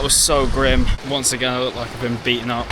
That was so grim. Once again, I look like I've been beaten up.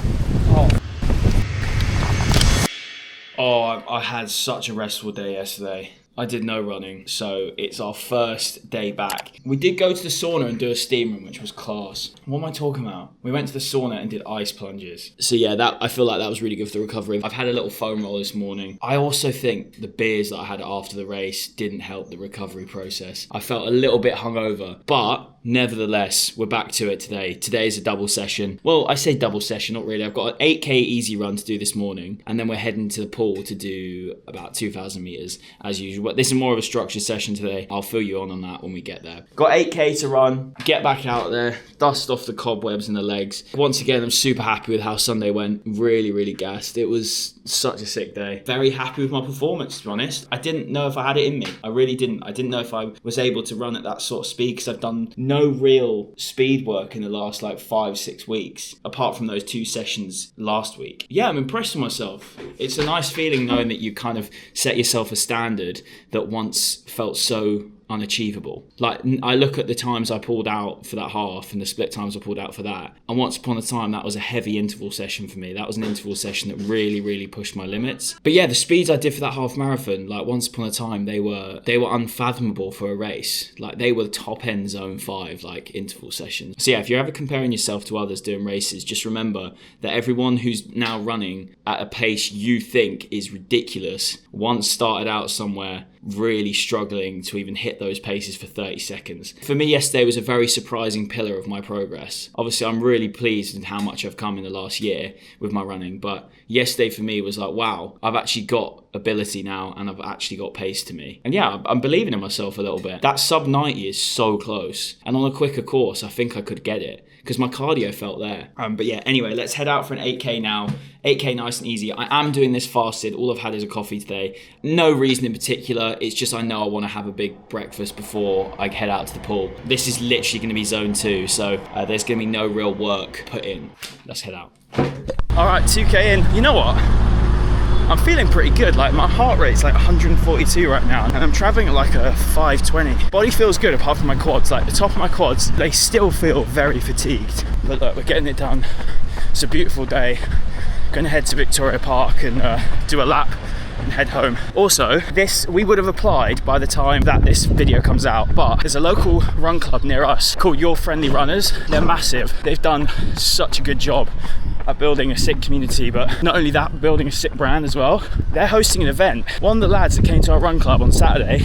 Oh, I had such a restful day yesterday. I did no running, so it's our first day back. We did go to the sauna and do a steam room, which was class. What am I talking about? We went to the sauna and did ice plunges. So yeah, I feel like that was really good for the recovery. I've had a little foam roll this morning. I also think the beers that I had after the race didn't help the recovery process. I felt a little bit hungover, but nevertheless, we're back to it today. Today is a double session. Well, I say double session, not really. I've got an 8k easy run to do this morning, and then we're heading to the pool to do about 2,000 meters as usual. But this is more of a structured session today. I'll fill you on that when we get there. Got 8k to run, get back out there, dust off the cobwebs in the legs. Once again, I'm super happy with how Sunday went. Really, really gassed. It was such a sick day. Very happy with my performance, to be honest. I didn't know if I had it in me. I really didn't. I didn't know if I was able to run at that sort of speed because I've done no real speed work in the last 5-6 weeks, apart from those 2 sessions last week. Yeah, I'm impressed with myself. It's a nice feeling knowing that you kind of set yourself a standard that once felt so unachievable. I look at the times I pulled out for that half and the split times I pulled out for that, and once upon a time that was a heavy interval session for me. That was an interval session that really, really pushed my limits. But yeah, the speeds I did for that half marathon, once upon a time, they were unfathomable for a race. They were top end zone 5 interval sessions. So yeah, if you're ever comparing yourself to others doing races, just remember that everyone who's now running at a pace you think is ridiculous once started out somewhere really struggling to even hit those paces for 30 seconds. For me, yesterday was a very surprising pillar of my progress. Obviously, I'm really pleased with how much I've come in the last year with my running, but yesterday for me was wow, I've actually got ability now and I've actually got pace to me. And yeah, I'm believing in myself a little bit. That sub 90 is so close, and on a quicker course, I think I could get it because my cardio felt there. But yeah, anyway, let's head out for an 8k now. 8k nice and easy. I am doing this fasted. All I've had is a coffee today. No reason in particular. It's just I know I want to have a big breakfast before I head out to the pool. This is literally going to be zone 2, so there's going to be no real work put in. Let's head out. All right, 2k in. You know what? I'm feeling pretty good. My heart rate's 142 right now, and I'm traveling at a 520. Body feels good apart from my quads. The top of my quads, they still feel very fatigued. But look, we're getting it done. It's a beautiful day. Going to head to Victoria Park and do a lap and head home. Also, we would have applied by the time that this video comes out, but there's a local run club near us called Your Friendly Runners. They're massive. They've done such a good job at building a sick community, but not only that, building a sick brand as well. They're hosting an event. One of the lads that came to our run club on Saturday,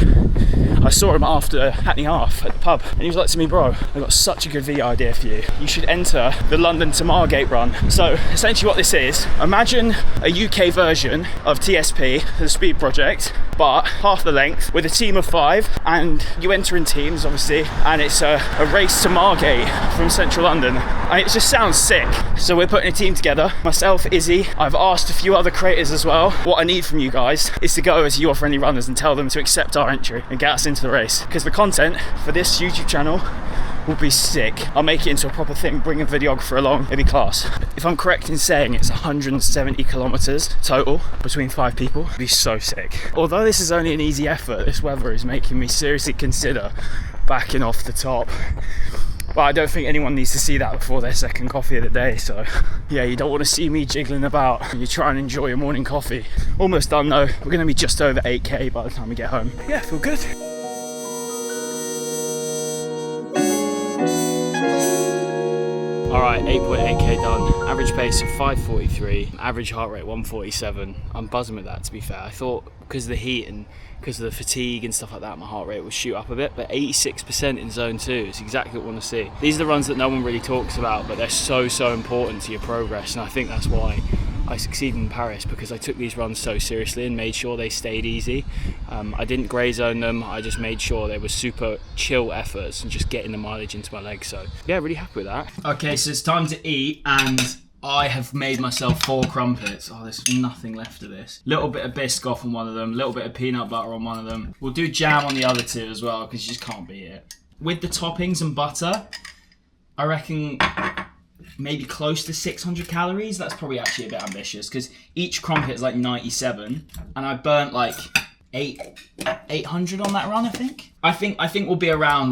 I saw him after Hackney Half at the pub, and he was like to me, bro, I've got such a good video idea for you. You should enter the London to Margate run. So essentially what this is, imagine a UK version of TSP, the Speed Project, but half the length with a team of 5, and you enter in teams obviously, and it's a race to Margate from central London, and it just sounds sick. So we're putting a team together, myself, Izzy. I've asked a few other creators as well. What I need from you guys is to go as Your Friendly Runners and tell them to accept our entry and get us into the race, because the content for this YouTube channel will be sick. I'll make it into a proper thing, bring a videographer along, it'll be class. If I'm correct in saying it's 170 kilometers total between 5 people, it'll be so sick. Although this is only an easy effort, this weather is making me seriously consider backing off the top. But I don't think anyone needs to see that before their second coffee of the day, so yeah, you don't want to see me jiggling about when you try and enjoy your morning coffee. Almost done though. We're going to be just over 8k by the time we get home. Yeah, feel good. Alright, 8.8k done. Average pace of 5:43, average heart rate 147. I'm buzzing with that, to be fair. I thought because of the heat and because of the fatigue and stuff like that, my heart rate would shoot up a bit, but 86% in zone 2 is exactly what I want to see. These are the runs that no one really talks about, but they're so important to your progress, and I think that's why I succeeded in Paris, because I took these runs so seriously and made sure they stayed easy. I didn't grey zone them, I just made sure they were super chill efforts and just getting the mileage into my legs. So yeah, really happy with that. Okay, so it's time to eat, and I have made myself 4 crumpets. Oh, there's nothing left of this. Little bit of Biscoff on one of them, little bit of peanut butter on one of them. We'll do jam on the other 2 as well, because you just can't beat it. With the toppings and butter, I reckon maybe close to 600 calories. That's probably actually a bit ambitious, because each crumpet is 97, and I burnt 800 on that run. I think we'll be around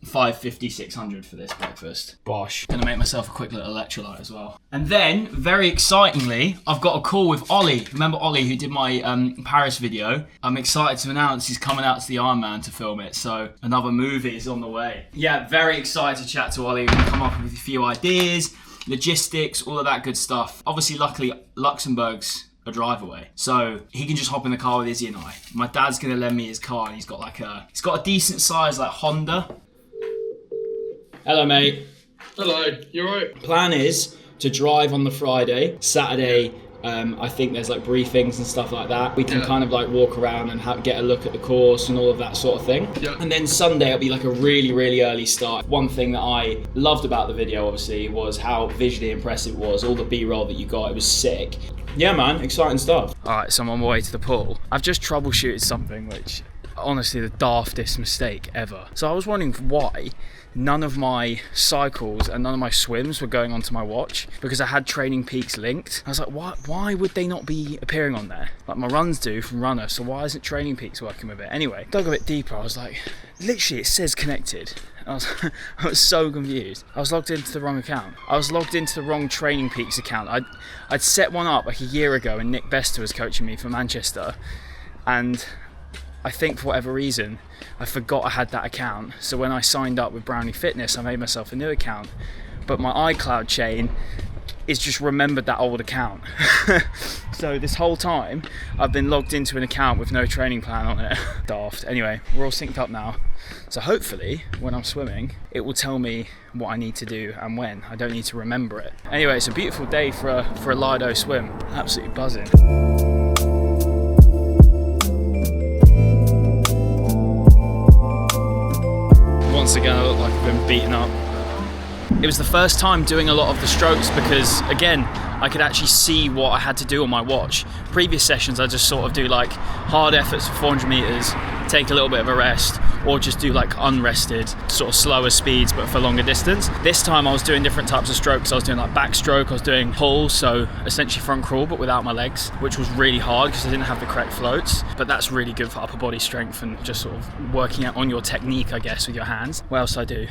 550, 600 for this breakfast. Bosh. Gonna make myself a quick little electrolyte as well. And then, very excitingly, I've got a call with Ollie. Remember Ollie who did my Paris video? I'm excited to announce he's coming out to the Ironman to film it, so another movie is on the way. Yeah, very excited to chat to Ollie. We're gonna come up with a few ideas, logistics, all of that good stuff. Obviously, luckily, Luxembourg's a drive away, so he can just hop in the car with Izzy and I. My dad's gonna lend me his car, and he's got a decent size like Honda. Hello, mate. Hello, you alright? Plan is to drive on the Friday. Saturday, I think there's like briefings and stuff like that. We can kind of like walk around and get a look at the course and all of that sort of thing. Yeah. And then Sunday it'll be like a really, really early start. One thing that I loved about the video, obviously, was how visually impressive it was. All the B-roll that you got, it was sick. Yeah, man, exciting stuff. All right, so I'm on my way to the pool. I've just troubleshooted something which, honestly, the daftest mistake ever. So I was wondering why none of my cycles and none of my swims were going onto my watch, because I had Training Peaks linked. I was like, why would they not be appearing on there? Like my runs do from Runner, so why isn't Training Peaks working with it? Anyway, dug a bit deeper, I was like, literally it says connected. I was so confused. I was logged into the wrong account. I was logged into the wrong Training Peaks account. I'd set one up like a year ago, and Nick Bester was coaching me for Manchester, and I think for whatever reason, I forgot I had that account. So when I signed up with Brownie Fitness, I made myself a new account. But my iCloud chain is just remembered that old account. So this whole time, I've been logged into an account with no training plan on it. Daft. Anyway, we're all synced up now. So hopefully, when I'm swimming, it will tell me what I need to do and when. I don't need to remember it. Anyway, it's a beautiful day for a Lido swim. Absolutely buzzing. Once again, I look like I've been beaten up. It was the first time doing a lot of the strokes because, again, I could actually see what I had to do on my watch. Previous sessions, I just sort of do like hard efforts for 400 meters, take a little bit of a rest, or just do like unrested, sort of slower speeds, but for longer distance. This time I was doing different types of strokes. I was doing like backstroke, I was doing pull, so essentially front crawl, but without my legs, which was really hard because I didn't have the correct floats. But that's really good for upper body strength and just sort of working out on your technique, I guess, with your hands. What else did I do?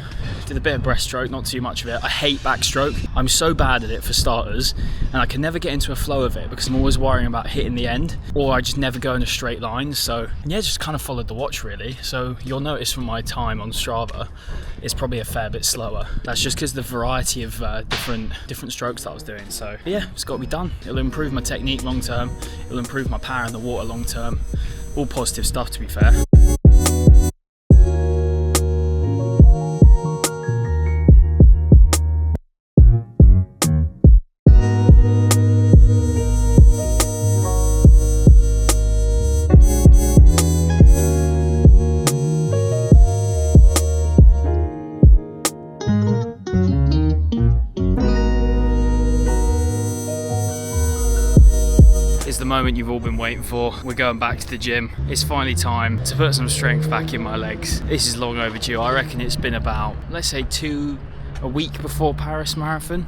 Did a bit of breaststroke, not too much of it. I hate backstroke. I'm so bad at it for starters, and I can never get into a flow of it because I'm always worrying about hitting the end, or I just never go in a straight line. So yeah, just kind of followed the watch really. So you'll notice from my time on Strava, it's probably a fair bit slower. That's just because the variety of different strokes that I was doing. So yeah, it's got to be done. It'll improve my technique long term. It'll improve my power in the water long term. All positive stuff, to be fair. The moment you've all been waiting for. We're going back to the gym. It's finally time to put some strength back in my legs. This is long overdue. I reckon it's been about, let's say, a week before Paris Marathon,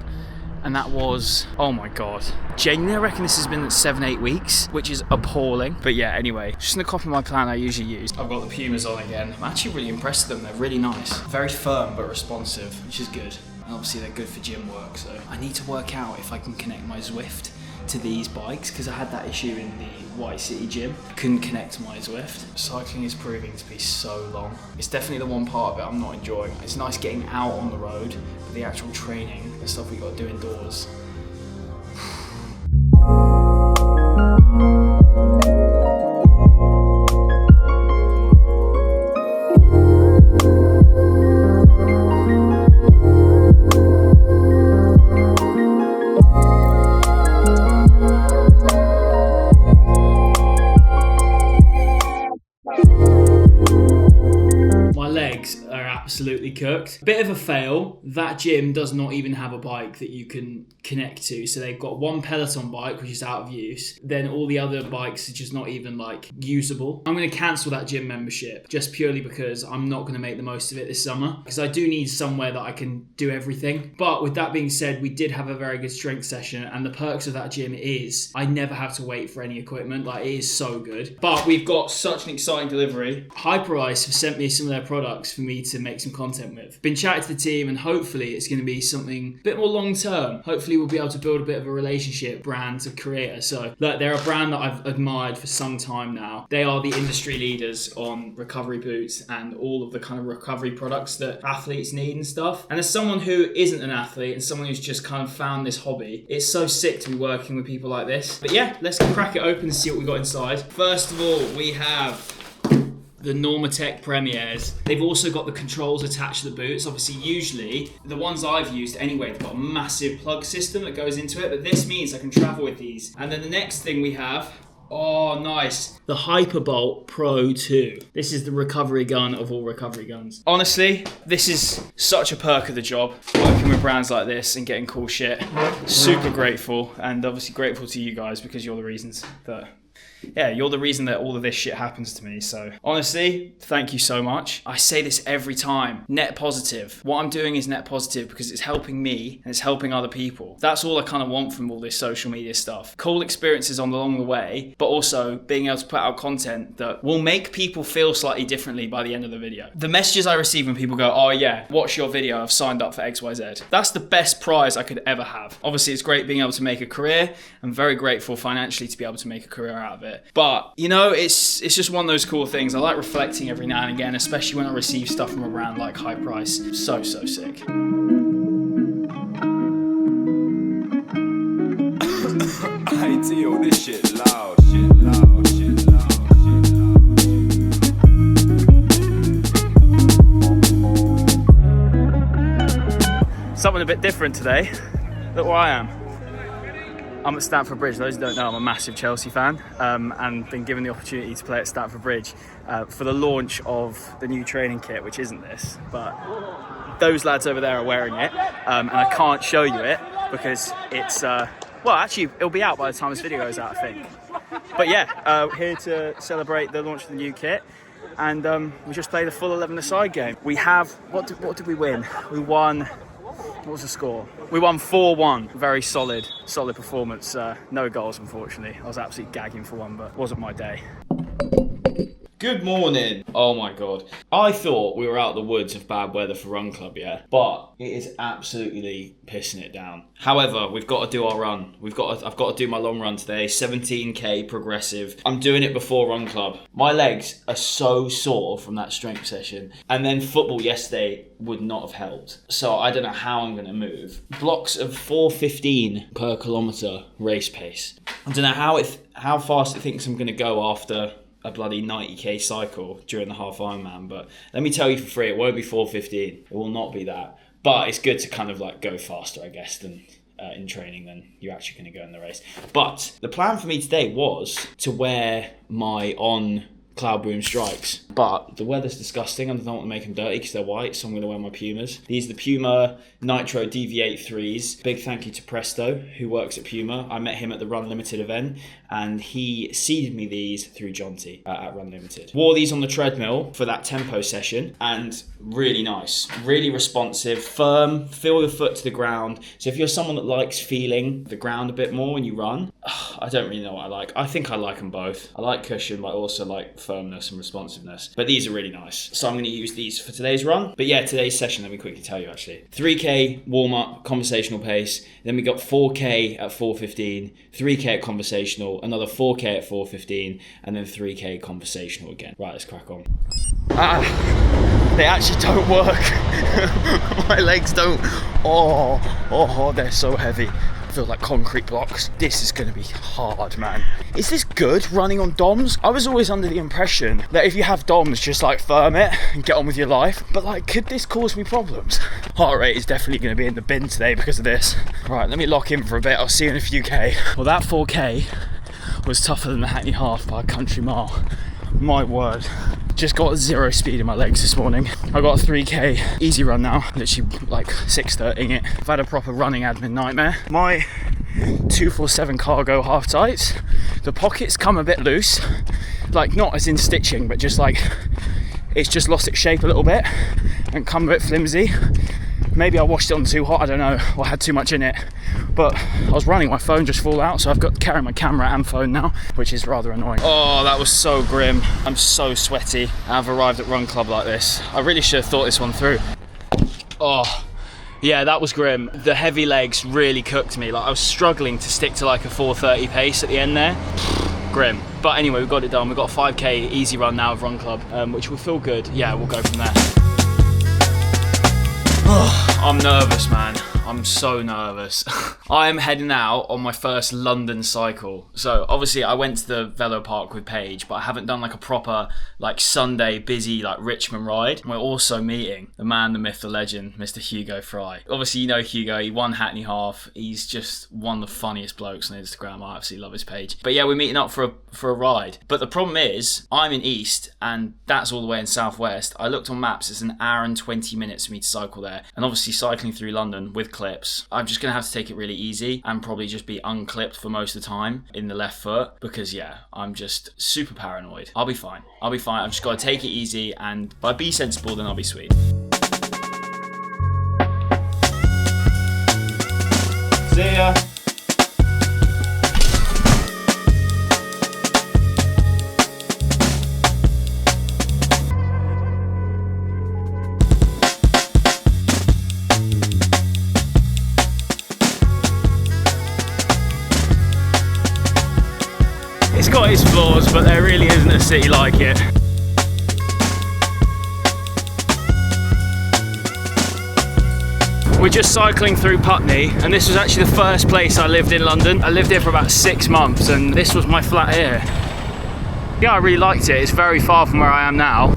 and that was, oh my god, genuinely I reckon this has been 7-8 weeks, which is appalling. But yeah, anyway, just gonna copy my plan I usually use. I've got the Pumas on again. I'm actually really impressed with them. They're really nice, very firm but responsive, which is good. And obviously they're good for gym work, so I need to work out if I can connect my Zwift to these bikes, because I had that issue in the White City gym. Couldn't connect my Zwift. Cycling is proving to be so long. It's definitely the one part of it I'm not enjoying. It's nice getting out on the road, but the actual training, the stuff we got to do indoors. Absolutely cooked. Bit of a fail. That gym does not even have a bike that you can connect to. So they've got one Peloton bike, which is out of use. Then all the other bikes are just not even like usable. I'm going to cancel that gym membership just purely because I'm not going to make the most of it this summer, because I do need somewhere that I can do everything. But with that being said, we did have a very good strength session, and the perks of that gym is I never have to wait for any equipment. Like, it is so good. But we've got such an exciting delivery. Hyperice have sent me some of their products for me to make some content with. Been chatting to the team, and hopefully it's going to be something a bit more long term. Hopefully we'll be able to build a bit of a relationship brand to creator. So look, they're a brand that I've admired for some time now. They are the industry leaders on recovery boots and all of the kind of recovery products that athletes need and stuff. And as someone who isn't an athlete and someone who's just kind of found this hobby, it's so sick to be working with people like this. But yeah, let's crack it open and see what we got inside. First of all, we have the Normatec Premiers. They've also got the controls attached to the boots. Obviously, usually, the ones I've used anyway, they've got a massive plug system that goes into it, but this means I can travel with these. And then the next thing we have, oh, nice, the Hyperbolt Pro 2. This is the recovery gun of all recovery guns. Honestly, this is such a perk of the job, working with brands like this and getting cool shit. Super grateful, and obviously grateful to you guys because you're the reasons that... Yeah, you're the reason that all of this shit happens to me. So honestly, thank you so much. I say this every time. Net positive. What I'm doing is net positive because it's helping me and it's helping other people. That's all I kind of want from all this social media stuff. Cool experiences along the way, but also being able to put out content that will make people feel slightly differently by the end of the video. The messages I receive when people go, oh yeah, watch your video, I've signed up for XYZ. That's the best prize I could ever have. Obviously, it's great being able to make a career. I'm very grateful financially to be able to make a career out of it. But, you know, it's just one of those cool things. I like reflecting every now and again, especially when I receive stuff from a brand like Hyperice. So sick. I deal this shit loud, shit loud, shit loud, shit loud. Something a bit different today. Look where I am. I'm at Stamford Bridge. Those who don't know, I'm a massive Chelsea fan, and been given the opportunity to play at Stamford Bridge for the launch of the new training kit, which isn't this, but those lads over there are wearing it, and I can't show you it because it's, well, actually, it'll be out by the time this video goes out, I think. But yeah, here to celebrate the launch of the new kit, and we just played a full 11-a-side game. We have, what did we win? We won... What was the score? We won 4-1. Very solid performance. No goals, unfortunately. I was absolutely gagging for one, but it wasn't my day. Good morning. Oh my God. I thought we were out of the woods of bad weather for Run Club, yeah? But it is absolutely pissing it down. However, we've got to do our run. I've got to do my long run today, 17k progressive. I'm doing it before Run Club. My legs are so sore from that strength session. And then football yesterday would not have helped. So I don't know how I'm going to move. Blocks of 4:15 per kilometre race pace. I don't know how fast it thinks I'm going to go after a bloody 90k cycle during the half Ironman, but let me tell you for free, it won't be 4:15. It will not be that. But it's good to kind of like go faster, I guess, than in training than you're actually going to go in the race. But the plan for me today was to wear my on Cloud Boom Strikes, but the weather's disgusting and I don't want to make them dirty because they're white, so I'm going to wear my Pumas. These are the Puma Nitro DV8 3s. Big thank you to Presto, who works at Puma. I met him at the Run Limited event and he seeded me these through Jonty at Run Limited. Wore these on the treadmill for that tempo session and really nice, really responsive, firm, feel the foot to the ground. So if you're someone that likes feeling the ground a bit more when you run, I don't really know what I like. I think I like them both. I like cushion, but I also like firmness and responsiveness. But these are really nice. So I'm going to use these for today's run. But yeah, today's session, let me quickly tell you actually. 3k warm-up, conversational pace. Then we got 4k at 4:15, 3k at conversational, another 4k at 4:15, and then 3k conversational again. Right, let's crack on. They actually don't work. My legs don't. Oh, they're so heavy. I feel like concrete blocks. This is going to be hard, man. Is this good, running on DOMs? I was always under the impression that if you have DOMs, just like firm it and get on with your life. But like, could this cause me problems? Heart rate is definitely going to be in the bin today because of this. Right, let me lock in for a bit. I'll see you in a few K. Well, that 4K was tougher than the Hackney Half by a country mile. My word. Just got 0 speed in my legs this morning. I got a 3k easy run now, literally like 6:30ing it. I've had a proper running admin nightmare. My 247 cargo half tights, the pockets come a bit loose, like not as in stitching, but just like it's just lost its shape a little bit and come a bit flimsy. Maybe I washed it on too hot, I don't know, or had too much in it. But I was running, my phone just fell out, so I've got to carry my camera and phone now, which is rather annoying. Oh, that was so grim. I'm so sweaty. I've arrived at Run Club like this. I really should have thought this one through. Oh, yeah, that was grim. The heavy legs really cooked me. Like I was struggling to stick to like a 4:30 pace at the end there. Grim. But anyway, we got it done. We've got a 5k easy run now of Run Club, which will feel good. Yeah, we'll go from there. I'm nervous, man. I'm so nervous. I am heading out on my first London cycle. So obviously I went to the Velo Park with Paige, but I haven't done like a proper like Sunday busy like Richmond ride. We're also meeting the man, the myth, the legend, Mr. Hugo Fry. Obviously you know Hugo, he won Hackney Half. He's just one of the funniest blokes on Instagram. I absolutely love his page. But yeah, we're meeting up for a ride. But the problem is I'm in East and that's all the way in Southwest. I looked on maps, it's an hour and 20 minutes for me to cycle there. And obviously cycling through London with clips, I'm just gonna have to take it really easy and probably just be unclipped for most of the time in the left foot because yeah, I'm just super paranoid. I'll be fine. I've just gotta take it easy, and if I be sensible then I'll be sweet. See ya. It's got its flaws, but there really isn't a city like it. We're just cycling through Putney, and this was actually the first place I lived in London. I lived here for about 6 months, and this was my flat here. Yeah, I really liked it. It's very far from where I am now.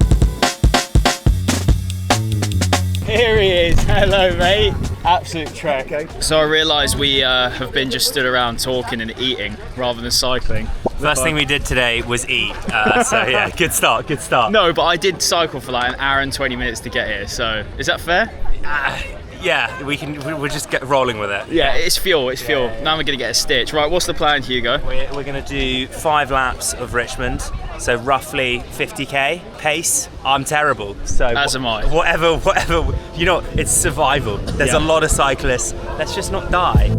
Here he is. Hello, mate. Absolute trek. Okay. So I realised we have been just stood around talking and eating rather than cycling. First thing we did today was eat, so yeah, good start. No, but I did cycle for like an hour and 20 minutes to get here, so is that fair? Yeah, we'll just get rolling with it. Yeah, it's fuel. Now we're gonna get a stitch. Right, what's the plan, Hugo? We're gonna do 5 laps of Richmond, so roughly 50k pace. I'm terrible, so as am I. Whatever, you know, it's survival. There's a lot of cyclists. Let's just not die.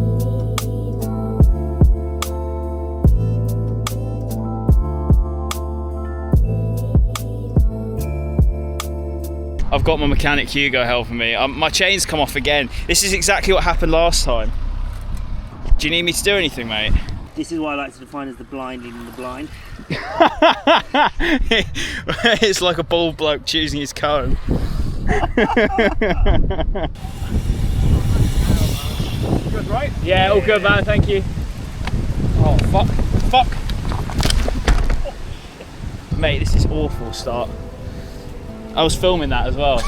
I've got my mechanic Hugo helping me. My chain's come off again. This is exactly what happened last time. Do you need me to do anything, mate? This is what I like to define as the blind leading the blind. It's like a bald bloke choosing his comb. Good, right? Yeah, all good, man, thank you. Oh, fuck. Mate, this is awful start. I was filming that as well.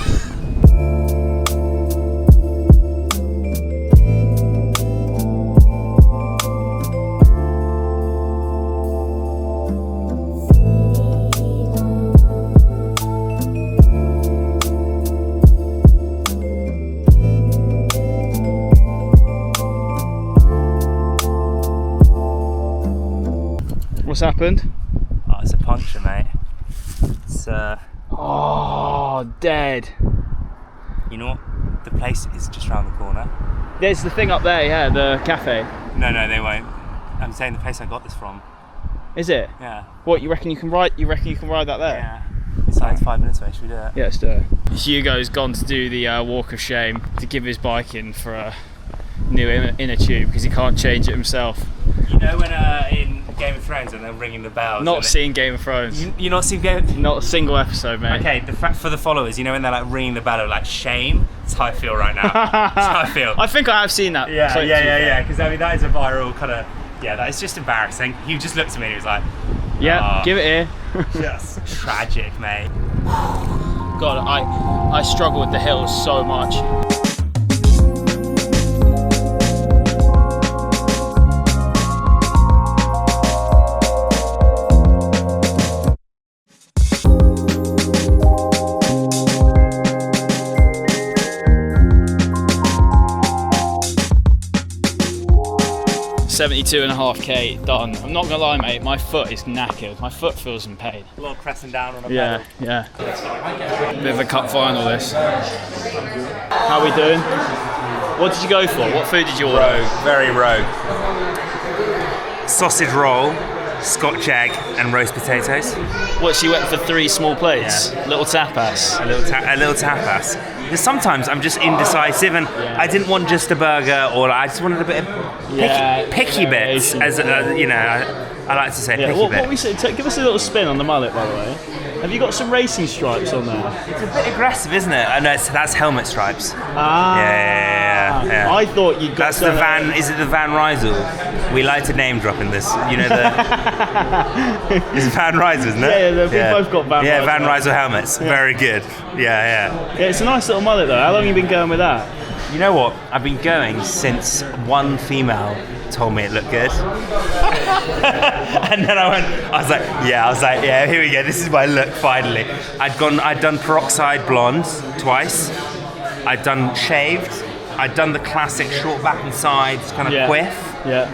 What's happened? Oh, it's a puncture, mate. It's Oh, dead. You know what? The place is just around the corner. There's the thing up there, yeah, the cafe. No, they won't. I'm saying the place I got this from. Is it? Yeah. What, you reckon you can ride that there? Yeah. It's like 5 minutes away, should we do it? Yeah, let's do it. Hugo's gone to do the walk of shame to give his bike in for a new inner tube because he can't change it himself. You know when in Game of Thrones when they're ringing the bells? Not seen Game of Thrones. You're not seen Game of Thrones? Not a single episode, mate. Okay, for the followers, you know when they're like ringing the bell of like shame? That's how I feel right now. That's how I feel. I think I have seen that. Yeah. Because I mean that is a viral kind of, that is just embarrassing. He just looked at me and he was like, yeah, give it here. Just tragic, mate. God, I struggle with the hills so much. 72.5k done. I'm not gonna lie, mate, my foot is knackered. My foot feels in pain. A lot of pressing down on a Yeah, yeah. Bit of a cup final, this. How we doing? What did you go for? What food did you order? Rogue, very rogue. Sausage roll, Scotch egg, and roast potatoes. What, she went for 3 small plates? Yeah. Little tapas. A little tapas. Because sometimes I'm just indecisive, and I didn't want just a burger, or I just wanted a bit of picky bits. As you know, I like to say picky What bits. we say? Give us a little spin on the mullet, by the way. Have you got some racing stripes on there? It's a bit aggressive, isn't it? I know that's helmet stripes. Ah. Yeah. I thought you got. That's the Van. Is it the Van Rysel? We like to name drop in this. You know the. It's Van Rysel, isn't it? Yeah, we both got Van Rysel. Yeah, Van Rysel helmets. Very good. Yeah. Yeah, it's a nice little mullet though. How long have you been going with that? You know what? I've been going since one female told me it looked good. And then I was like, yeah, here we go. This is my look finally. I'd done peroxide blonde twice. I'd done shaved. I'd done the classic short back and sides kind of quiff. Yeah.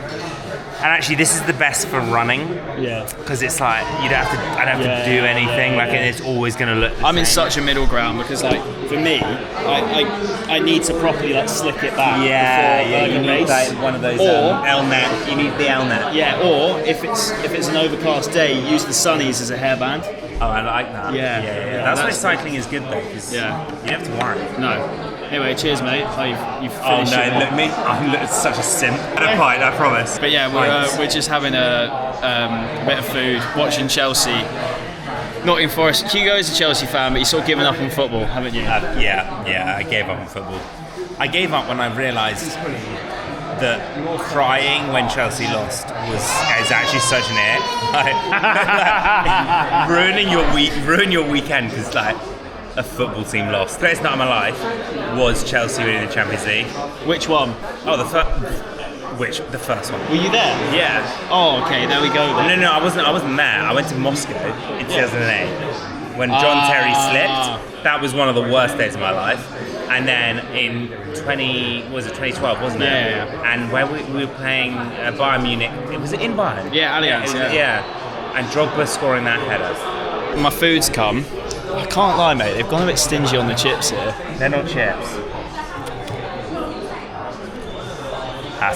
And actually, this is the best for running. Yeah. Because it's like I don't have to do anything. And it's always going to look. I'm in such a middle ground because, like, for me, I need to properly like slick it back. Yeah. You need race. like one of those L-net. You need the L-net. Yeah. Or if it's an overcast day, use the sunnies as a hairband. Oh, I like that. Yeah. That's why cycling is good though, because you don't have to worry. No. Anyway, cheers, mate. You've Oh finished no, it. look me. I'm such a simp. And a pint, I promise. But yeah, we're just having a bit of food, watching Chelsea. Nottingham Forest. Hugo is a Chelsea fan, but you've sort of given up on football, haven't you? Yeah. I gave up on football. I gave up when I realised that crying when Chelsea lost is actually such an ick. Like, ruin your weekend because like a football team lost. The greatest night of my life was Chelsea winning the Champions League. Which one? Oh, the first one. Were you there? Yeah. Oh, okay. There we go. Then. No, I wasn't there. I went to Moscow in 2008 when John Terry slipped. That was one of the worst days of my life. And then in 2012, wasn't it? Yeah. And where we were playing Bayern Munich. Was it in Bayern? Yeah, Allianz. Yeah. And Drogba scoring that header. My food's come. I can't lie, mate. They've gone a bit stingy on the chips here. They're not chips. I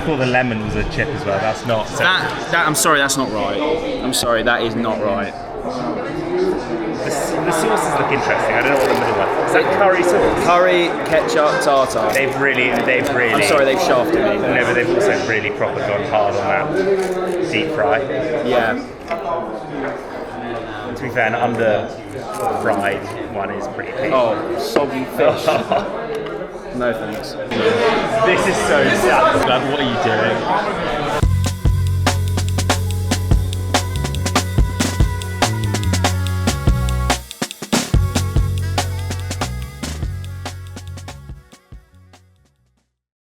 thought the lemon was a chip as well. That's not. So I'm sorry, that's not right. I'm sorry, that is not right. The sauces look interesting. I don't know what the middle one. Is that curry sauce? Curry, ketchup, tartar. They've really. I'm sorry, they've shafted me. No, but they've also really proper gone hard on that deep fry. Yeah. To be fair, an under-fried one is pretty big. Oh, soggy fish. No thanks. This is so sad. Like, what are you doing?